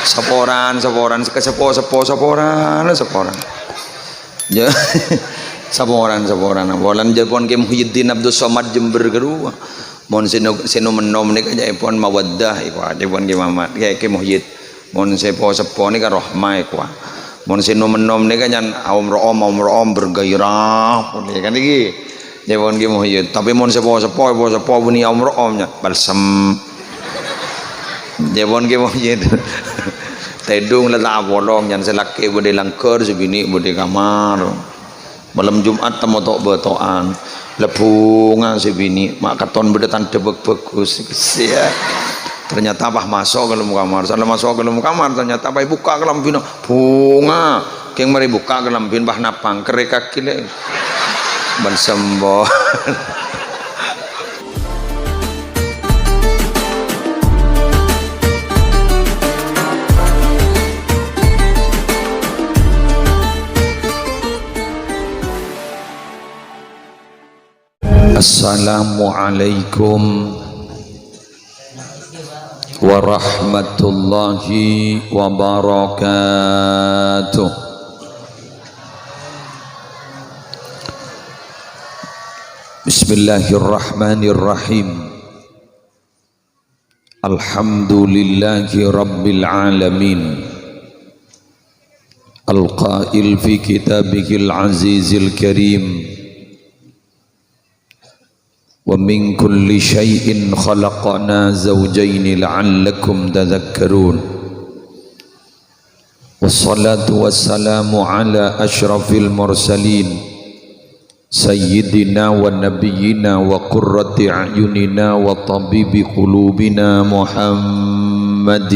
Seporan ya. Saporan bolan Jepun ke Muhyiddin Abdul Somad Jember kedua mon sino menom nika Jepun mawaddah iku Jepun ke Mamat ke Muhyid mon sepo nika rahmah iku mon sino menom nika nyan om bergairah pun kan iki Jepun ke Muhyid tapi mon sepo buni om nya balsam Jepun ke Muhyid tedung lah bolong yang selaki bude langker sebini bude kamar malam Jumat temu tok betoan lepungan sebini mak katon bude tante bagus ya ternyata bah masuk ke dalam kamar salah masuk ke dalam kamar ternyata bah buka ke lampin bunga keng mari buka ke lampin bah napang kereka kile ban sembo. Assalamualaikum warahmatullahi wabarakatuh. Bismillahirrahmanirrahim. Alhamdulillahi rabbil alamin. Al-qail fi kitabihil azizil karim. ومن كل شيء خلقنا زوجين لعلكم تذكرون والصلاة والسلام على أشرف المرسلين سيدنا ونبينا وقرة أعيننا وطبيب قلوبنا محمد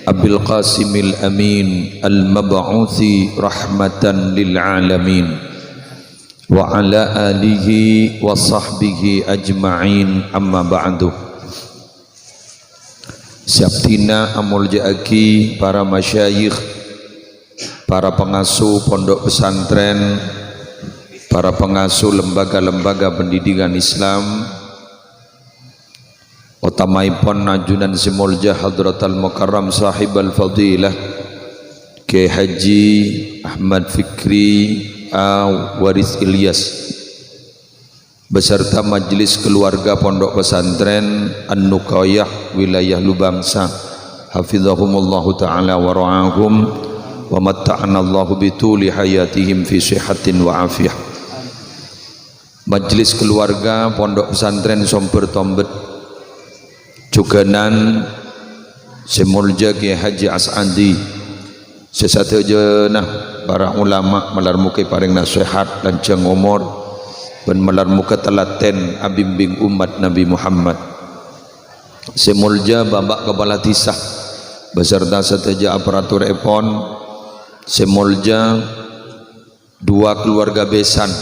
أبي القاسم الأمين المبعوث رحمة للعالمين wa ala alihi wa sahbihi ajma'in amma ba'du. Siaptina amul jaaki para masyayikh, para pengasuh pondok pesantren, para pengasuh lembaga-lembaga pendidikan Islam, utamaipun najunan simulja hadratal mukarram sahibal fadilah Kiai Haji Ahmad Fikri Waris Ilyas beserta majelis keluarga pondok pesantren An-Nuqayyah wilayah Lubangsa hafizahumullahu ta'ala wa ra'ahum wa matta'ana Allahu bituli hayatihim fi sihatin wa afiyah. Majelis keluarga pondok pesantren Somper Tombet Cuganan Semulja Kiai Haji As'adi sesatu jenah para ulama melar muka paring nasihat dan jeng umur dan melar muka telaten abimbing umat Nabi Muhammad semulja babak kepala tisah beserta seteja aparatur epon semulja dua keluarga besan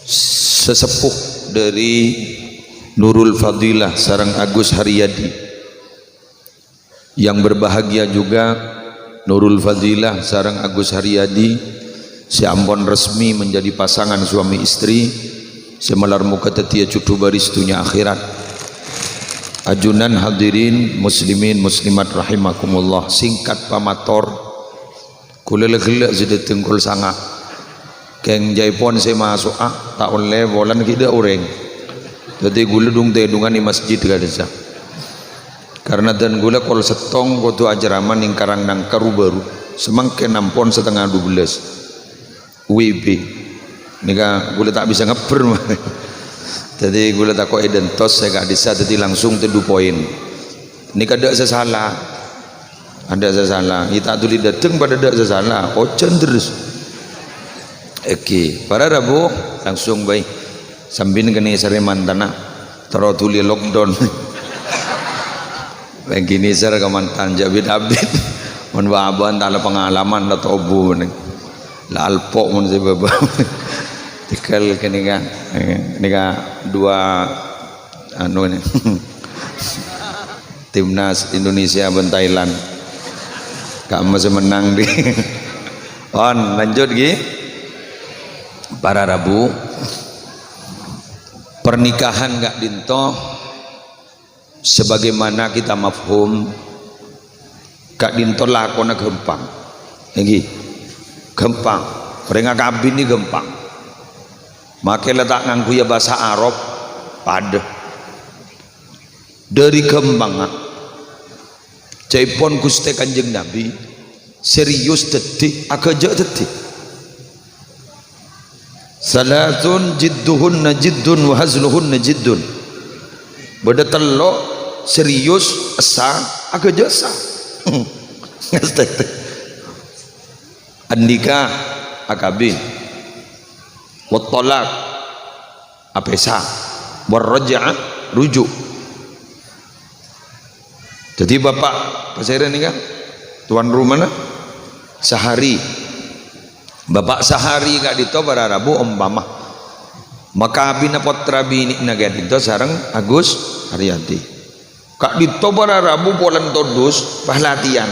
sesepuh dari Nurul Fadilah sareng Agus Haryadi yang berbahagia juga Nurul Fadilah sareng Agus Haryadi si Ambon resmi menjadi pasangan suami istri semelar muka tetia cucu baristunya akhirat. Ajunan hadirin muslimin muslimat rahimakumullah, singkat pamator kula legela sudah tengkul sanga keng jaipon saya masuk tak oleh bolan kita orang jadi gula dung tedungan di masjid gadesa karena dan gula kol setong kotu ajaraman yang karang nang karu baru semangke nampon setengah 12 WB nika gula tak bisa ngeper jadi gula tak kok edentos saya gak bisa jadi langsung tedu poin nika ada sesalah kita tuli dateng pada ada sesalah ocan terus oke para Rabu langsung baik sambin kene sareman tanah taro tuli lockdown begini sar kemantan jabit abid mun baban tala pengalaman la tobu la alpo mun se baba tikal kenika dua anu ni timnas Indonesia ben Thailand kak masih menang di on lanjut gi para Rabu pernikahan gak dintoh sebagaimana kita mafhum kak dintolah kona gempang lagi gempang orang kabin ini gempang makanya letak nganggu ya bahasa Arab pada dari gempang jaipon Gusti Kanjeng Nabi serius detik agak detik salatun jidduhunna jiddun wa hazluhunna jiddun beda telok serius asa agak jasa andika akabin wattolak apesa warraja rujuk. Jadi bapak pasairan ini kan tuan rumah sehari bapak sehari gak dito para Rabu umpama maka bina potra bini naga dito sarang Agus Haryadi kak dito para Rabu polan todus pas latihan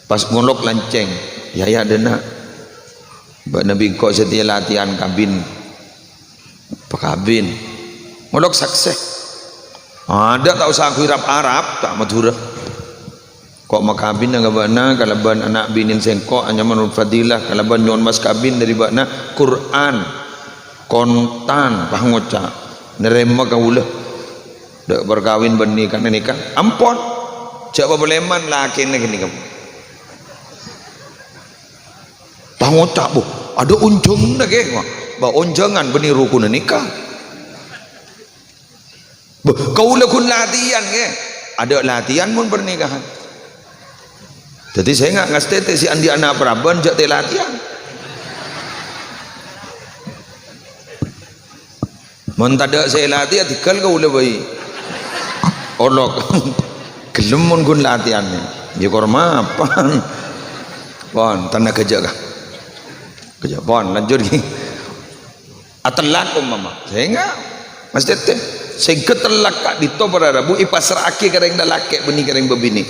pas ngolok lanceng ya dena mbak Nabi kok setia latihan kabin pakabin ngolok sukses ada tak usah aku Arab tak madura kok makabin nga bana kalaban anak binin sengko anya manul fadilah kalaban nyon mas kabin dari bana Quran kontan pangoca nerema kaulah dak berkawin benih kan nikah ampon coba beleman laki gini kamu pangoca bu ada unjung dah ke ba unjangan benih rukun nikah kaulah kun latihan ke ada latihan pun pernikahan. Jadi saya nggak ngasih si andi anak peraban jatuh latihan. Mentada saya latihan tikal kau lebih olok kelemun gun latihannya. Ya korma apa? Pon tanda kerja kah? Kerja pon lanjut gini. Atelak mama. Saya nggak mesti teh. Saya ketelak kak di to para Rabu ipasar aki kereng dalake benih kereng bebini.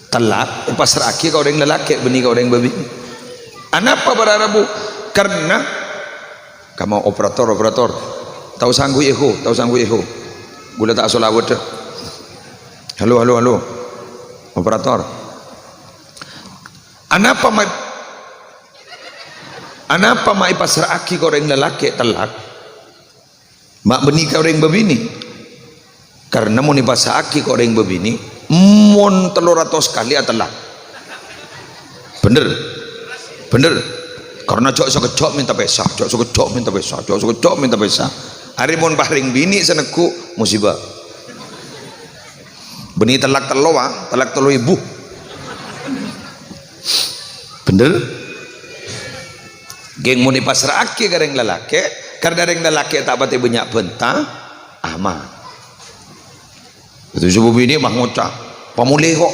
Telak pasrah aki kau orang lelaki benih kau orang babi anapa para Rabu karena kamu operator tahu sanggup eho gula tak solawat halo operator anapa mai pasrah aki kau orang lelaki telak mak benih kau orang babini karena mau ni pasrah aki kau orang babini mon 300 kali atelah bener karena cok sekejok minta pesah hari mon paring bini seneku musibah benih telak telo ibu bener geng muni pasrah aki kareng lelaki karena reng lelaki tak pati banyak bentang aman itu sebab ini mah ngocak pamuli kok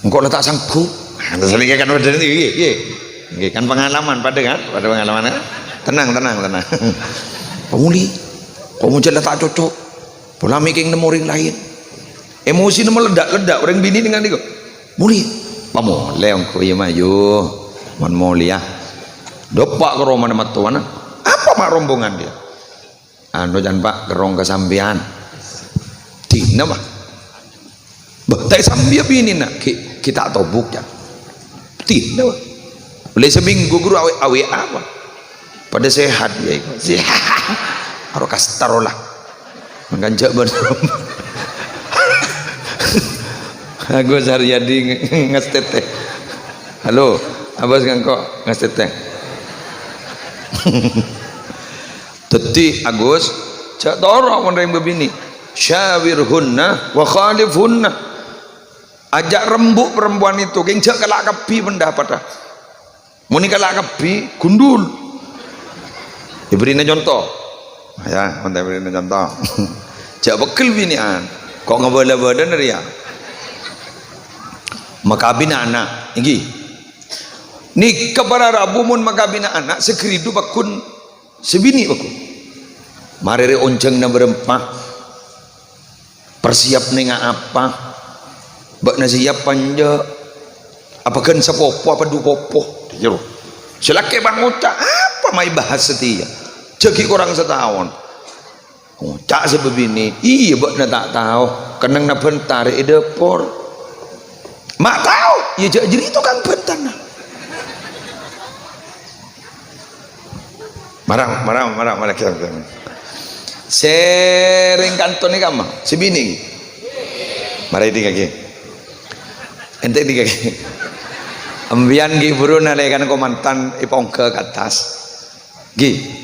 engkau letak sanggup selingkuh kan udah ini kan pengalaman pada pengalaman tenang pamuli kok muncul letak cocok pola making nemu orang lain emosi nemu ledak orang bini dengan itu muli pamuli engkau ya maju mon mulia dopak ke rumah nama tuan apa mak rombongan dia anu jangan pak gerong kesampian tina mah tak sambil bini nak kita tobuk ya tina mah boleh seminggu guru awe apa pada sehat ya sehat harus kastarolah menganjak bersama Agus Haryadi ngesteteh halo abas ngangkok ngesteteh Teti Agus cak dorong orang begini syawirhunna wa khalifhunna ajak rembuk perempuan itu geng cak kelak kepi pendapat muni kelak kepi gundul diberinya contoh ya mantai berinya contoh cak bekal binian kok ngebala-bala dari ya makabina anak ini ni kepada Rabu mun makabina anak sekeridu bakun sebini aku marere onceng na berempah persiap nenga apa bak na siap panja apakan sapopo apa du popo jero selake banguta apa mai bahas setia ceki kurang setahun cak sebebini iya bak na tak tahu kenang na bentar depor mak tahu ya jadi itu kan bentar na marah kita sering kanton ni kamu si bini marah itu kaki ente itu kaki ambian gi buru nalekan komantan ipong ke atas gi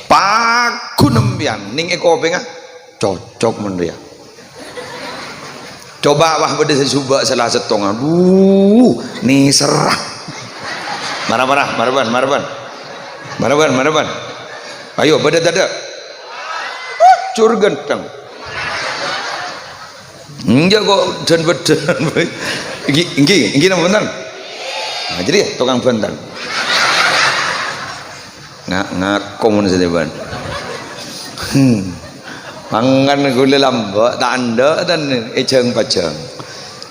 paku nembian ning eko penga cocok menria coba wah beda sesuba salah setong aduh nih serah maraban ayo beda dada cur genteng enggak kok dan bedan inggi nama bentan nah jadi ya tukang bentan ngakom saja ban mangan gula lambak tak anda dan ejeng pacang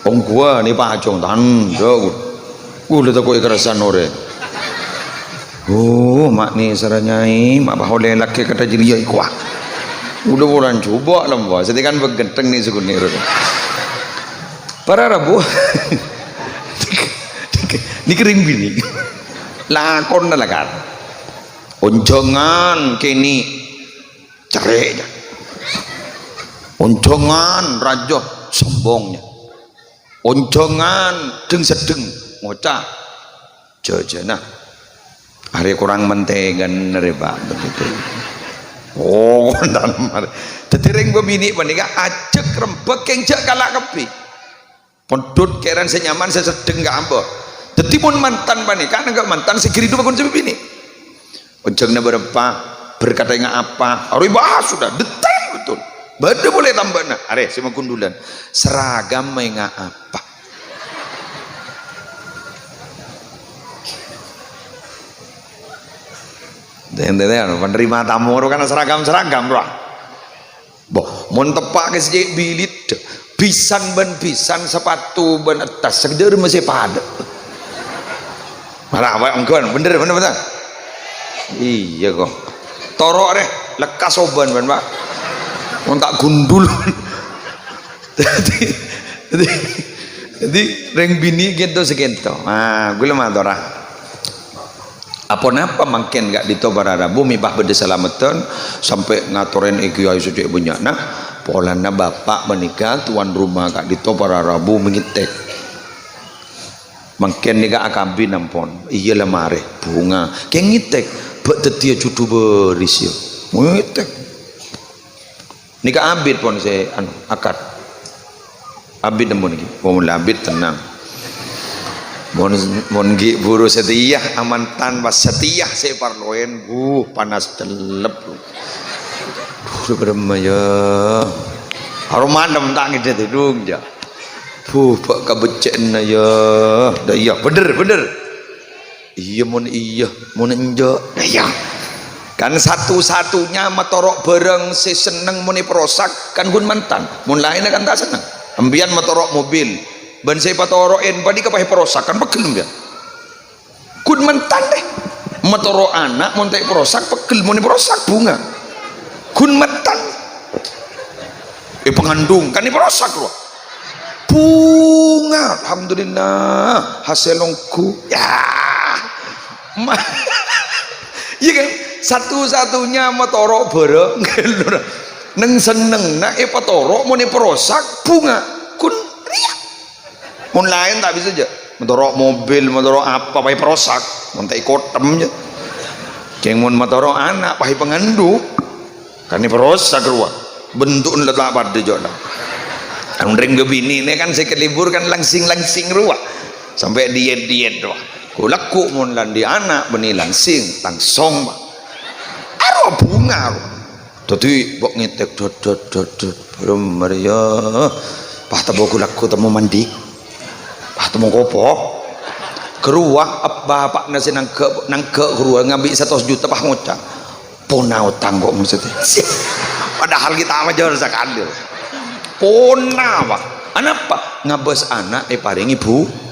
ong gua ni pacong tak anda gula tak kau ikerasan ore oh mak ni saranyai mak bahole laki kata jadi kuat udah bulan coba lambak sedangkan begenteng ni suku ni para rabu ni kering bini lakon na lakan onjongan kini cereknya onjongan rajo sombongnya onjongan deng sedeng ngocah jajana hari kurang mentegan reba begitu oh dalam tetiring bebini menika ajek rembek kenjak kalak kepi pendut keran senyaman sesedeng gak ambo tetipun mantan menika enggak mantan segeri itu bakun bini onjongnya berapa berkata yang apa harus bahas sudah detail betul bada boleh tambah nak are sama kundulan seragam menga apa penerima tamu kan seragam bro boh mun tepak ke sejak bilit pisan sepatu ban atas segeder masih pada marah apa engkau bener iya kok torok deh lekas oban ban pak mun tak gundul jadi reng bini gitu segento nah gue lemah torah apa makin gak ditobara bumi bah beda selamatan sampai ngatoren iki ayo suci punya nah polana bapak menikah tuan rumah gak ditobara rabu mengitek makin nika akambi nampon iya lemare bunga kayak ngitek bak tetia cucu beris ya ngitek nika abid pon saya akad abid nemu niki mau abid tenang mon gi buru setia aman tanpa setia saya parloen panas telep berema ya aroman tak ngide tidung ja pak kabecen ya dah iya bener iya mon enjo ya kan satu-satunya motorok bareng si seneng muni perosak kan gun mantan mun lain kan tak seneng ambian motorok mobil ban saya patoroin padi kapahi perosak kan pegel ya kun mantan deh motorok anak montek perosak pegel muni perosak bunga kun mantan pengandung kan ini perosak loh bunga alhamdulillah hasilongku ya iya kan satu-satunya motorok bareng neng seneng nak patorok muni perosak bunga kun riak mun lain tak bisa aja motorok mobil motorok apa pakai perosak montek kotem aja ceng mun motorok anak pakai pengandung kan ini perosak ruang bentuk letak pada jodoh kan ring bini ini kan saya libur kan langsing ruang sampai diet doang kulaku mun landi anak beni langsing langsung arwah bunga tadi bok ngetek belum Maria pah tabo kulaku temu mandi pah temu kopo keruah bapak nasi nangke keruah ngambil 100 juta pah ngocak pona utang kok maksudnya padahal kita amat jauh sakandil pona pak anak apa ngabes anak paringi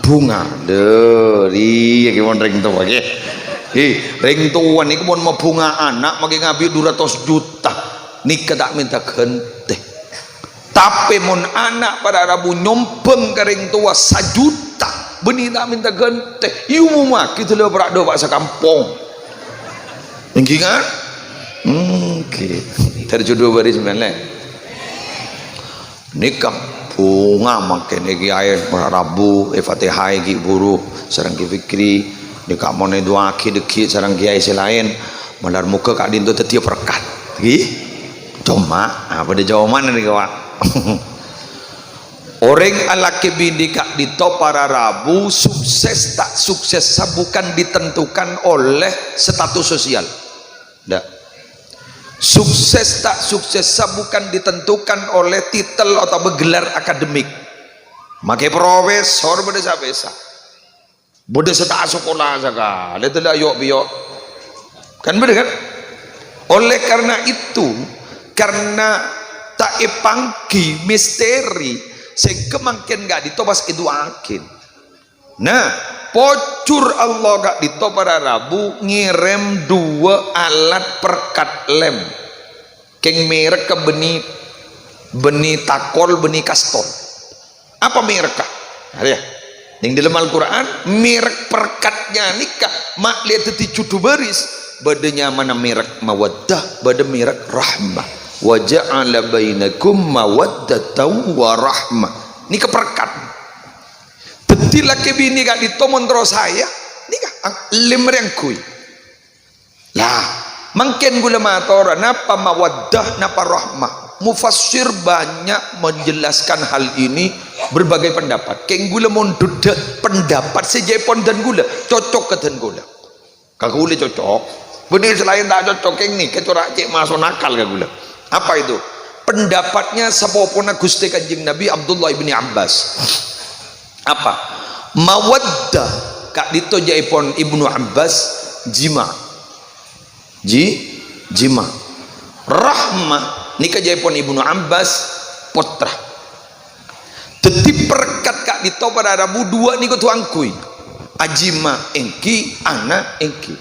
bunga dari gimana ring tua ring tua nih mau bunga anak makin ngambil 200 juta nikah tak minta gente. Tapi mon anak pada Rabu nyompeng kering tua 1 juta benih tak minta gente. You mau maki tu lepas berada bahasa kampung. Ingin kan? Okay. Terjodoh baris mana? Nikah bunga makin lagi air Rabu Fatihah lagi buru sarang ki fikri nikah mon dua aki deki sarang kiai selain malar muka kak dinto tetiap perkat. Gi? Cuma pada jawaban ni kawan. Orang alaki bini kak dito para Rabu sukses tak sukses bukan ditentukan oleh status sosial. Dah. Sukses tak sukses bukan ditentukan oleh titel atau gelar akademik. Makai profesor beda sabesa. Beda setak sekolah saja. Lihat lah yok biok. Kan beda kan? Oleh karena itu, karena tak epangki misteri sehingga makin gak ditobas itu akin. Nah, pocur Allah gak ditobara Rabu ngirim 2 alat perkat lem. Keng merek ke benih takol benih kastor. Apa merek kah? Ya. Yang dalam Al-Quran merek perkatnya nikah mak lihat teti cudu baris badanya mana merek mawaddah bada merek rahmah. Wa ja'ala bainakum mawaddatan wa rahmah. Ni keperkat. Teti laki bini gak ditomon terus saya. Ni kah lemmer yang kui. Lah, mungkin gula matora napa mawaddah napa rahmah. Mufassir banyak menjelaskan hal ini berbagai pendapat. Keng gula monduda pendapat sejepon dan gula cocok ke dan gula. Kagak gula cocok. Benih selain tak cocok keng ni kecorak cek masuk nakal ke gula. Apa itu? Pendapatnya sapopona Gusti Kanjeng Nabi Abdullah ibni Abbas. Apa? Mawaddah kak dito jaipon Ibnu Abbas jima. Jima. Rahmah nikah jaipon Ibnu Abbas potra. Tetip perkat kak dito pada Rabu 2 niko tuangkui. Ajima engki anak engki.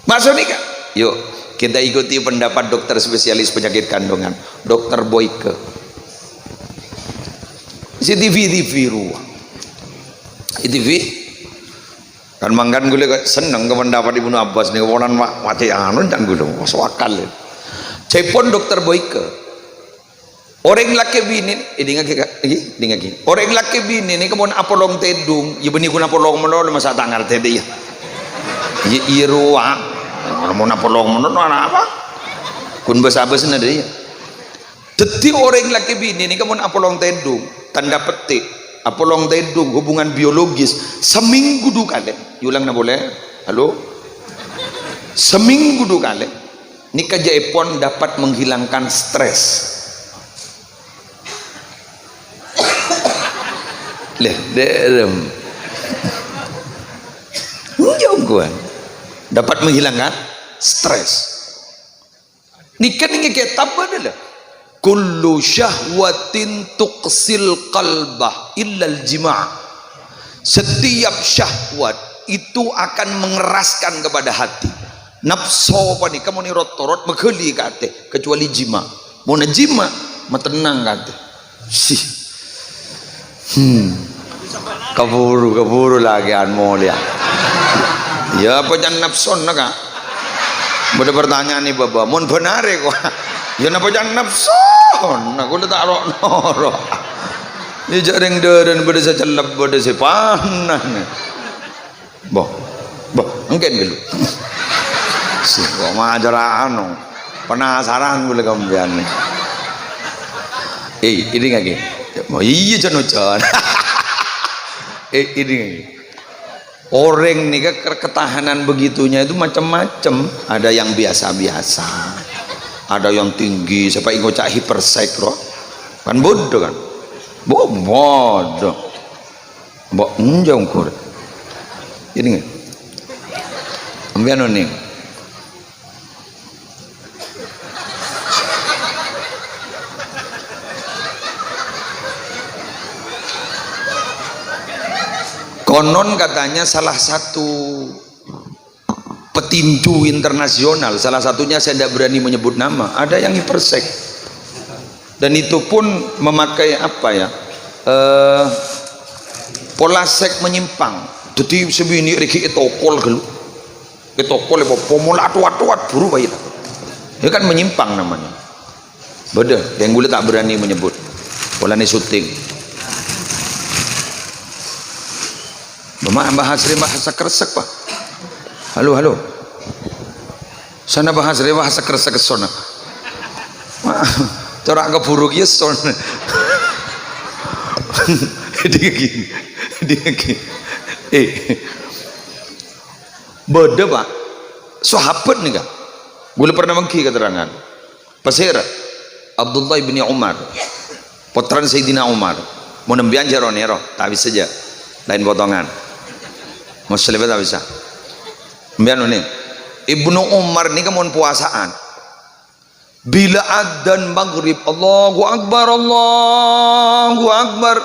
Masuk nikah. Yuk. Kita ikuti pendapat dokter spesialis penyakit kandungan, Dokter Boyke. TV ruang. TV kan manggan gue seneng ke pendapat Ibnu Abbas nih keponan mati anu dan gue dong masuk akal. Cepon Dokter Boyke. Orang laki bini, ini orang laki bini ini kemudian apolong tedung, ya benih kuna apolong menol masa tangar tedi ya. Ruang. Mau napolong menurut apa? Kun besar-besar nada dia. Teti orang laki bini ini kamu apolong tedung tanda petik apolong tedung hubungan biologis seminggu 2 kali. Yulang na boleh? Halo? Seminggu 2 kali. Nikah jaipon dapat menghilangkan stres. Leh, derem. Jauh dapat menghilangkan stres. Nikah ini kitab adalah kullu syahwatin tuqsil qalbah illal jima'. Setiap syahwat itu akan mengeraskan kepada hati. Nafsu apa nih kamu ni rotorot megeli kate kecuali jima. Mau jima tenang kate. Sih. Kaburu lagi anmo dia. Ya apa jangan nafson nak? Bada pertanyaan nih baba, mun benar kok. Ya napa jangan nafson? Aku letak rok noro. Ni jarang deren bada secelap bada sepanan. Boh, mungkin dulu. Si kok majalah anu. Penasaran gue kambian nih. Ini lagi. Mau iya jangan. Ini lagi. Orang nih ketahanan begitunya itu macam-macam. Ada yang biasa-biasa, ada yang tinggi. Siapa yang ngocak hipersekro kan bodoh kan? Bodoh. Mbok njong kur. Ini nggak? Ambian nih. Konon katanya salah satu petinju internasional, salah satunya saya tidak berani menyebut nama, ada yang hiperseks, dan itu pun memakai apa ya, pola seks menyimpang. Jadi sebini riki etokol gelu, etokol apa pomola tuat buru bayi, itu kan menyimpang namanya. Beda, yang gue tak berani menyebut. Pola ini syuting. Bahasa keresek pak. Halo. Sana bahasa keresek ke sana. Corak keburu ya sana. Dia gini. Beda pak. Sahabat nih kak. Gue pernah mengki keterangan. Pasir Abdullah bin Umar, putra Sayyidina Umar. Mau nembian jaronero, tak bisa saja. Lain potongan. Muslim tak bisa. Nembian ini. Ibnu Umar ini kemun puasaan. Bila adzan maghrib, Allahu Akbar.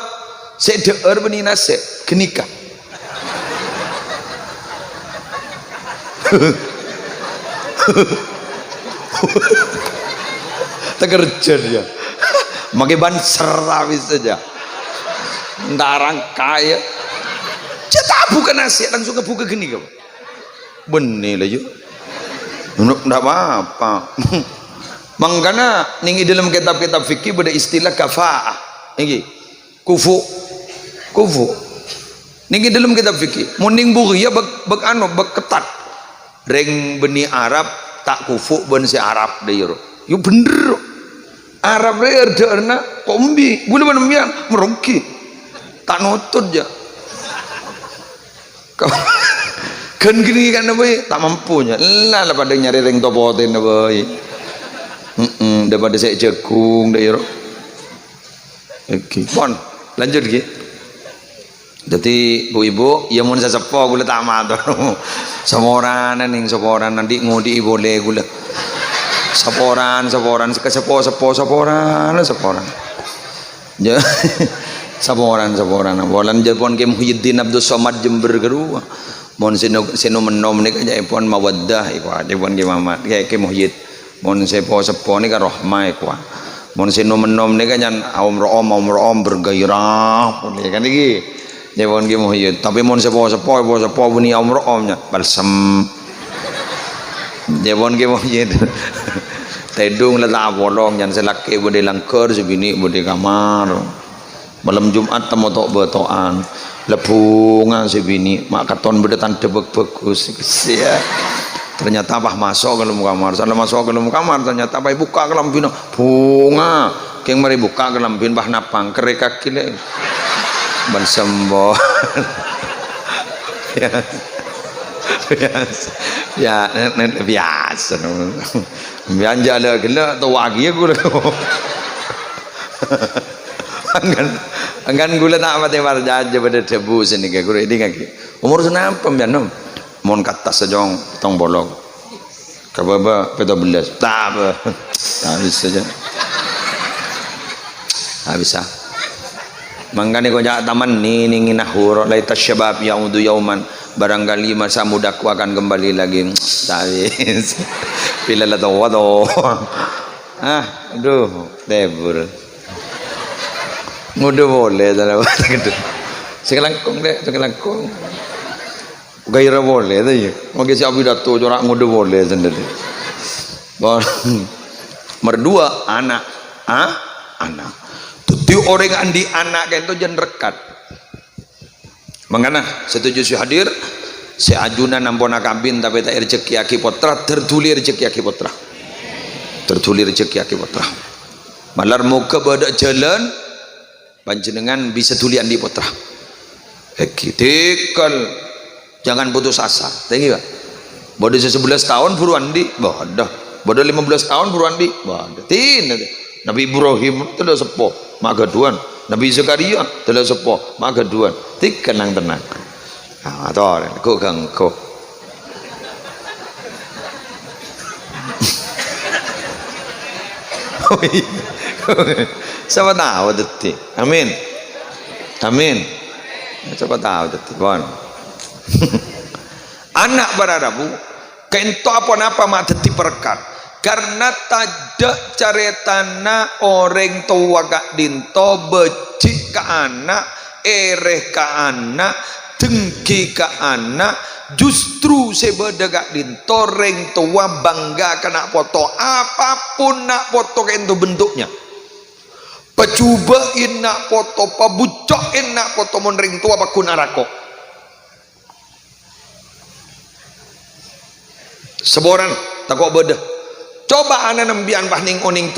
Saya dengar bunyi nase, kenikah. Tekerja dia. Makai ban serawis saja. Ntarang kaya. Cetak buka nasi langsung ke buka gini kau. Benih lah yuk. Nggak apa-apa. Makanya nih dalam kitab-kitab fikih ada istilah kafaah. Ini kufu. Nih dalam kitab fikih. Mending buria ketat. Reng benih Arab tak kufu ben si Arab deh yuk. Yuk bener. Arab deh ada kombi. Gue udah menembian merugi. Tak nutut ya. Kan gini kan boy, tak mampunya. Lah pada nyari ring topotin boy. Daripada saya jagung deh yuk. Oke, pon lanjut gitu. Jadi ibu-ibu, ya mau saya sepo gula tamat tuh. Semoran nanti ngudi boleh gula. Seporan seporan. Ya. Seporan. Bolan Jepun ke Muhyiddin Abdul Somad Jember keru. Mon sino menom ni kaja ipon mawaddah iku. Jepun ke Mamat ke Muhyid. Mon sepo ni ka rahmah iku. Mon sino menom ni kan om bergairah. Boleh kan iki. Jepun ke Muhyid. Tapi mon sepo bunyi omnya balsam. Jepun ke Muhyid. Tedung lah bolong jangan selaki bude langkar sebini bude kamar. Malam Jumat temu tok betoan lebungan sebini mak katon bedetan debek bagus ya. Ternyata apa masuk ke dalam kamar, salah masuk ke dalam kamar ternyata apa buka ke lampin bunga keng mari buka ke lampin bah napang kere kaki le ban sembo biasa bianja le gila tu wagi aku Angkan gula tak apa temar jaja pada debu sini ke guru ini kaki umur senapa bianom mon kata sejong tong bolong kababa peta belas tak apa habis saja habis ah mangkane kau jangan taman ni nahur laita syabab yaudu yauman barangkali masa mudaku akan kembali lagi habis bila lah tahu aduh debur ngudu boleh dalam gitu sekelangkung gairah boleh tu ya mau siapa pidato corak ngudu boleh sendiri merdua anak tuti orang andi anak kan itu jangan rekat mengana setuju si hadir si ajunan nampona kabin tapi tak rezeki aki potra tertulir rezeki aki potra malar muka badak jalan panjenengan bisa tulian di putra tekal jangan putus asa thank you bodoh 11 tahun buruan di bodoh 15 tahun buruan di bodoh Nabi Ibrahim telah sepuh maka duan Nabi Zakaria telah sepuh maka duan tik tenang atau kok gangko siapa tahu detik amin siapa tahu detik bon anak beradabu kento apa-apa mak dadi perkat karena tidak caretana orang tua gak dinto becik ke anak ereh ke anak dengki ke anak justru sebeda gak dinto orang tua bangga kena foto apapun nak foto kento bentuknya pacubain nak foto pabucokin nak foto monring tua pakuna rako seboran takut beda coba anak nembian bahning oning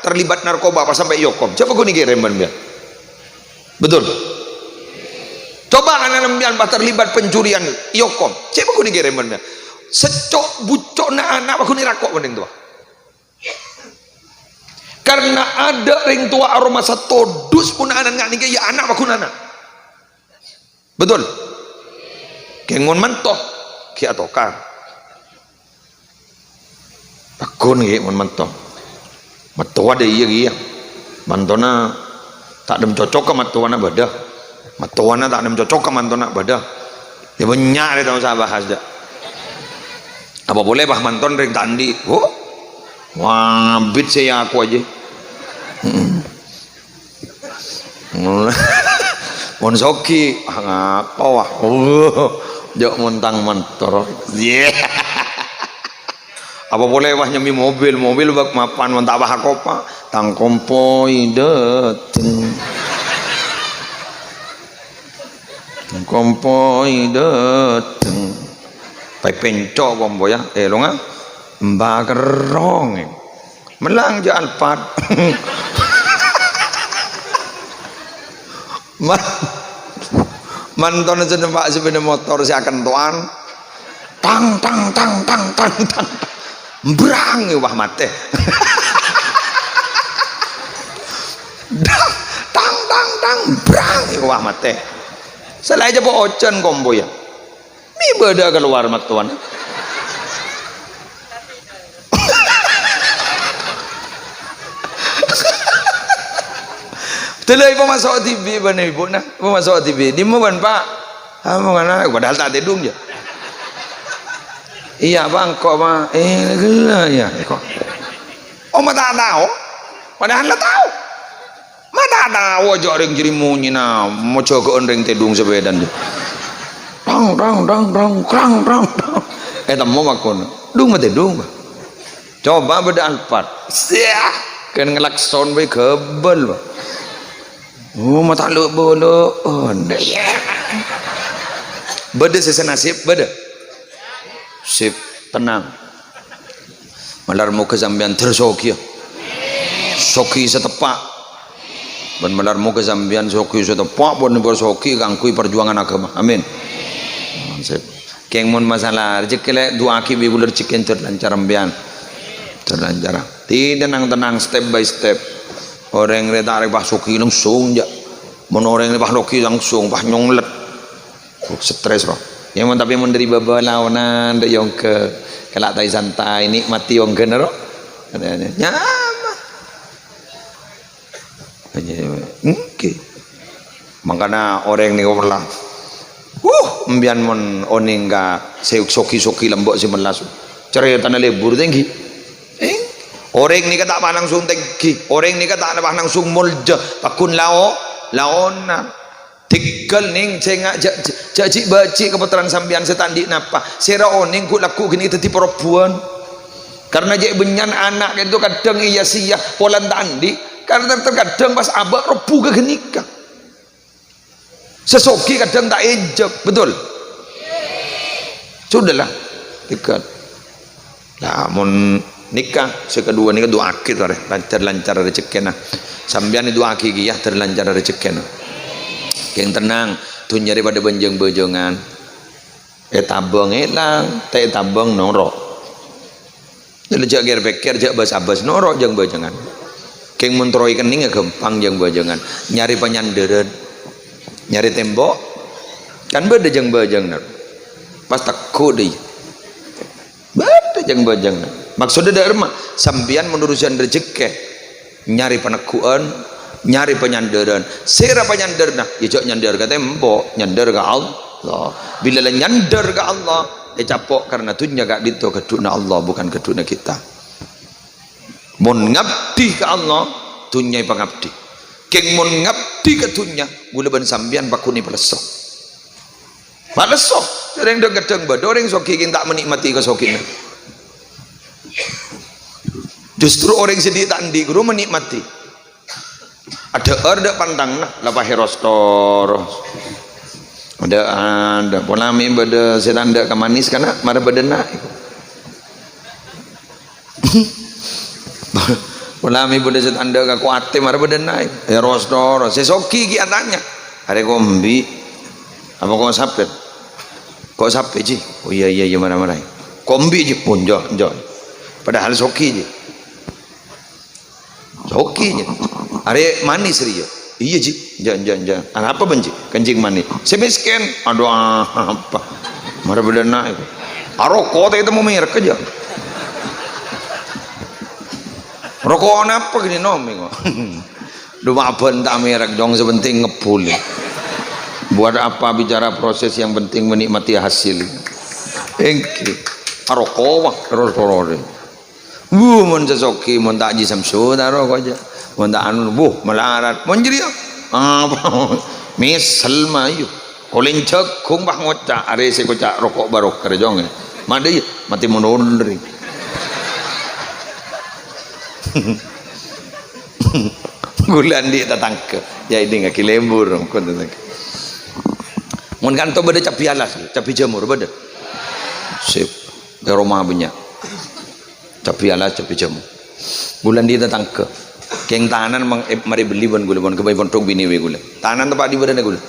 terlibat narkoba apa sampai yokom coba kau nih remban biar betul coba anak nembian bah terlibat pencurian yokom coba kau nih remban biar secok bucok na anak aku nih rakok mending tua karena ada ring tua aroma satu dus pun anak nggak nih ya anak aku nana betul kengon mantoh kia tokar takun ge mun manto matua de iya ge mantona tak dem cocok ke matuana badah matuana tak dem cocok ke mantona badah ya banyak de tahu saya bahas dah apa boleh bah manton ring tandi oh wabit saya aku aja mon soki ngapa wah jok montang mantor yeah apa boleh wah nyemi mobil bak mapan mentah bah kopa tang kompoi deteng pai pencok kombo ya lo nga mbak gerong melang ja alpat manton aja nempak sepeda motor si akan tuan tang berang wah mate tang berang wah mate salah aja po ocen kombo ya mi beda keluar matuan telai pemasok TV bana ibu nah pemasok TV di mau ban pak kamu mana padahal tak tedung je iya bang kok mah gila ya kok oh mata tahu padahal lah tahu mata tahu aja ring jerimunyi na mau coba ring tedung sepedan krang temu makon dung mah tedung coba beda alpat sia kan ngelakson bae kebel oh mata lu bolo ya beda sesenasib beda sip tenang malar mau kezambian tersoki soki setepak dan malar mau kezambian soki setepak bon bersoki gangkui perjuangan agama amin sip keng mon masalah rezeki dua aki bi bulir ciken terlancar ambian terlancar tenang step by step orang re tarik bah soki langsung ja mon orang re bah loki langsung bah nyonglet stres roh yang tapi menteri baba lawanan de yang ke kelak tai santai nikmati yang genero nyama oke makanya orang ni orang mbian mon oning ga soki lembok si melas cerita tanah lebur tinggi orang ni kata apa langsung tinggi orang ni kata apa langsung mulja pakun laonan tinggal ning cengak jajik baci kebetulan sambian setandi napa sera oning ku laku gini tadi perempuan karena jek benyan anak itu kadang iya sia polan tandi karena terkadang pas abak rebu ke genika sesoki kadang tak ejek betul sudahlah dekat namun nikah sekedua nikah dua akid lancar rezeki nah sambian dua akid ya terlancar rezeki nah yang tenang tuh nyari pada benjeng-benjengan tabung hilang tabung norok jadi jak pikir jak bas-bas norok jeng benjengan keng mentroi kening gampang jeng benjengan nyari penyandaran nyari tembok kan beda jeng benjengan pas takut deh beda jeng benjengan maksudnya dari rumah sambian menerusan rezeki nyari penekuan nyari penyandaran sera penyandaran nah ya jok nyandar ke tembok nyandar ke Allah bila nyandar ke Allah capok karena tunya gak dito keduna Allah bukan keduna kita. Mon ngabdi ke Allah tunya pangabdi. Keng mon ngabdi ke tunya gula ban sambian bakuni peleso. Peleso sering dong gedeng badoreng soki tak menikmati ke sokina. Justru orang sedih tandi guru menikmati. Ada pandang nah lapah herostor. Ada polami beda sedanda ke manis kana mara bedena. Polami beda sedanda ke kuate mara bedena. Herostor sesoki ki atanya. Are kombi apa kau sapet? Kau sapet ji? Oh iya marah-marah. Kombi ji pun jo. Padahal soki ji. Soki ji. Are manis rio. Iya ji, jangan. Apa benci? Kencing manis. Saya miskin. Aduh apa? Mana bedana itu? Rokok itu mau merek aja. Rokok apa gini nomi kok? Dua apa tak merek dong sepenting ngepul. Buat apa bicara proses yang penting menikmati hasil. Engki. Rokok terus. Mun sesoki mun tak ji samsu rokok aja. Wanda anu melarat monjiri apa misal mayu kolin cek kung bah ngoca are se koca rokok barok kerjong made mati monondri bulan dia tatangke ya ini ngaki lembur kon tatangke mun kanto bade capi alas capi jamur bade sip ke rumah banyak capi alas capi jamur bulan dia tatangke keng tahanan mari beli bon gule bon kebai pontok bini we gule tahanan tempat di badan gule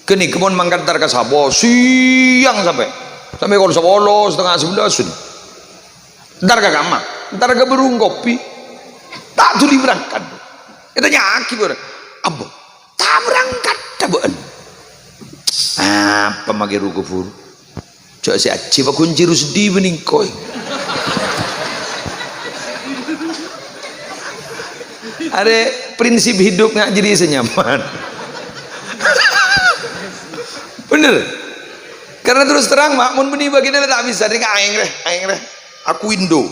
keni kebon mangkantar ke sabo siang sampai kalau 10 setengah 11 ntar ke kamar ntar ke berung kopi tak tuli berangkat itu nyaki ber abo tak berangkat tabuan apa magi ruku fur cok si aci kunci rusdi bening koi ada prinsip hidup nggak jadi senyaman bener karena terus terang mak mun benih bagian tak bisa dia aing reh aku Indo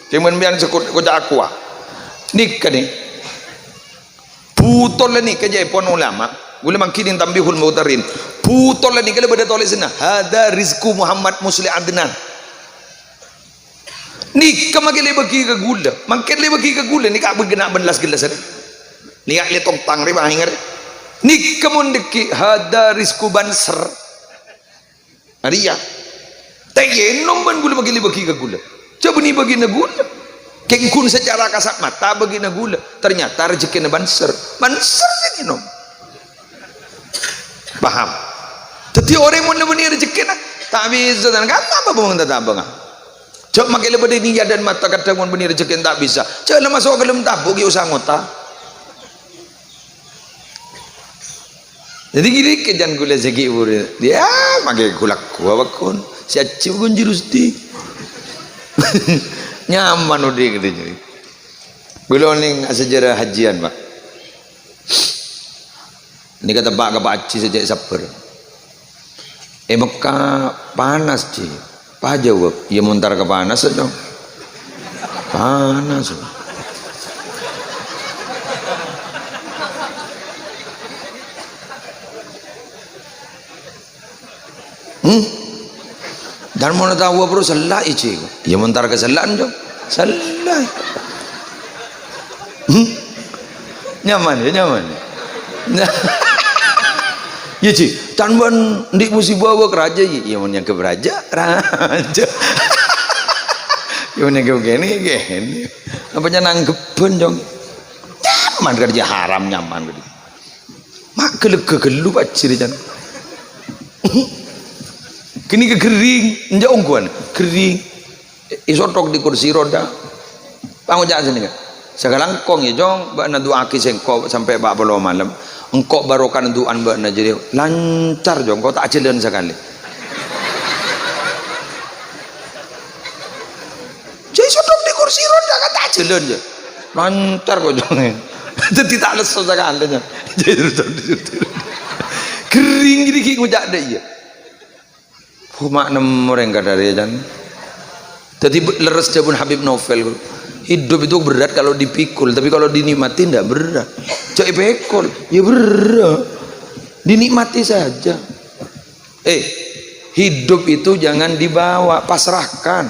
cuman biar sekut kocak aku nikah nih putol nih kerja pon ulama gula mangkinin tambihul mutarin putol nih kalau pada tulis sana ada rizku Muhammad Musli Adnan nikah makin bagi ke gula makin bagi ke gula nikah bergenak belas gelas nikah letong tang riba hingar nikah mundeki hada rizku banser Aria tayen nomban gula bagi ke gula coba nih bagi na gula kengkun secara kasat mata bagi na gula ternyata rezeki na banser ini nom paham tapi orang mau nebani rezeki na tak bisa dan apa bang tak bang cok makai lebih dari niat dan mata kadang pun benih rezeki tak bisa cok lama masuk ke dalam tabuk ya usah ngota jadi gini kejan gula rezeki dia makai gula kuah bakun siap gun jirus di nyaman udah gitu jadi gula ning sejarah hajian pak ini kata pak aci sejak sabar Mekah panas sih Pak jawab, ya muntar ke panas dong. Panas. Dan mau tahu apa salah ici? Ya muntar ke salaan dong. Salah. Nyaman. Ya ci, tanban di musibah bawa keraja ya mun yang ke raja. Ya mun yang ke gini. Apa nanggepen dong. Nyaman kerja haram nyaman gede. Mak kegelu pacir jan. Kini kering, njak ongkuan, kering. Isotok di kursi roda. Pangu jak sini kan. Sekarang kong ya jong, mbak nadu aki sengkok sampai bak belo malam. Engkau barokan duan mbak na jadi lancar jong, kau tak jalan sekali. Jadi sodok di kursi roda kan tak jalan je, lancar kau jong. Jadi tak lesu sekali je. Jadi kering jadi kiki ngujak deh ya. makna orang kadari jan. Tadi leres jabun Habib Novel. Hidup itu berat kalau dipikul, tapi kalau dinikmati tidak berat. Cok pikul, ya berat. Dinikmati saja. Hidup itu jangan dibawa, pasrahkan.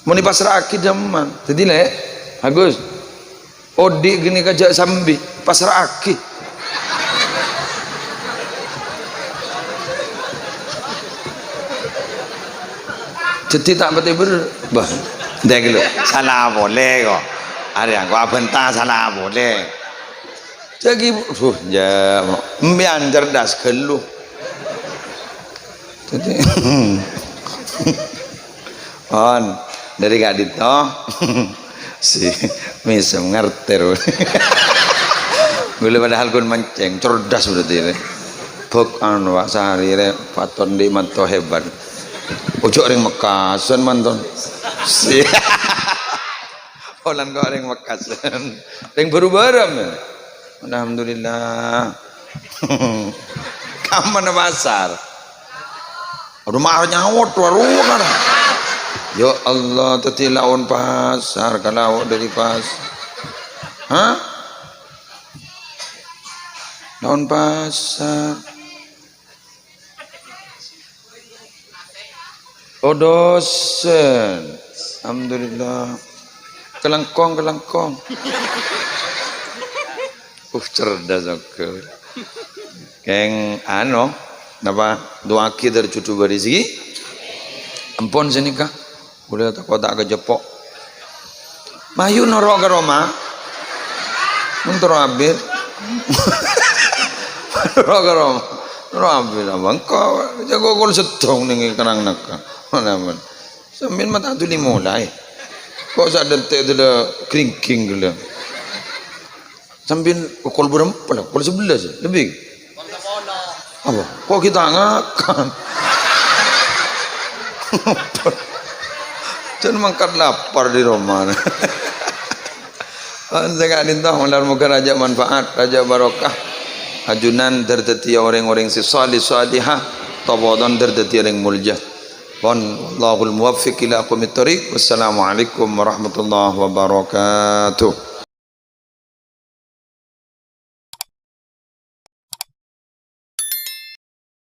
Mau dipasrahkan zaman. Jadi le, Agus. Odi gini kajak sambi, pasrahkan. Jadi tak betul bah, dek lu salah boleh kok. Ada yang kau bentang salah boleh. Jadi, ya, mbian cerdas kelu. Jadi, on dari gadit toh, si misem ngerti. Boleh padahal kun mancing, cerdas udah tiri. Bok anu wak sehari re paton di manto hebat. Ojo ring Mekasan manton. Si. Olan kok ring Mekasan. Ring baru-baram. Alhamdulillah. Kaman pasar. Rumah nyawot warungan. Ya Allah, tadi lawan pasar kalau dari pas. Hah? Lawan pasar. Oh dosen, alhamdulillah. Kelangkong. Cerdas aku. Keng ano, napa doa dari cucu berisi? Ampun sini kah? Boleh tak kotak kejepok. Mayu noro ke Roma. Untuk abir. Noro ke Roma. Noro abir abang kau jago kol setong nih kerang nakka. Mana sambil mata tu mulai. Kok sadar tu dah kering gila. Sambil kol berapa lah? Kol 11 lebih. Apa? Kok kita ngakan? Jangan mangkat lapar di rumah. Jangan intah malar muka raja manfaat, raja barokah. Ajunan terteti orang-orang si salih salihah, tawadon terteti orang mulja. Wallahul muwaffiq ila aqwamit thoriq. Wassalamualaikum warahmatullahi wabarakatuh.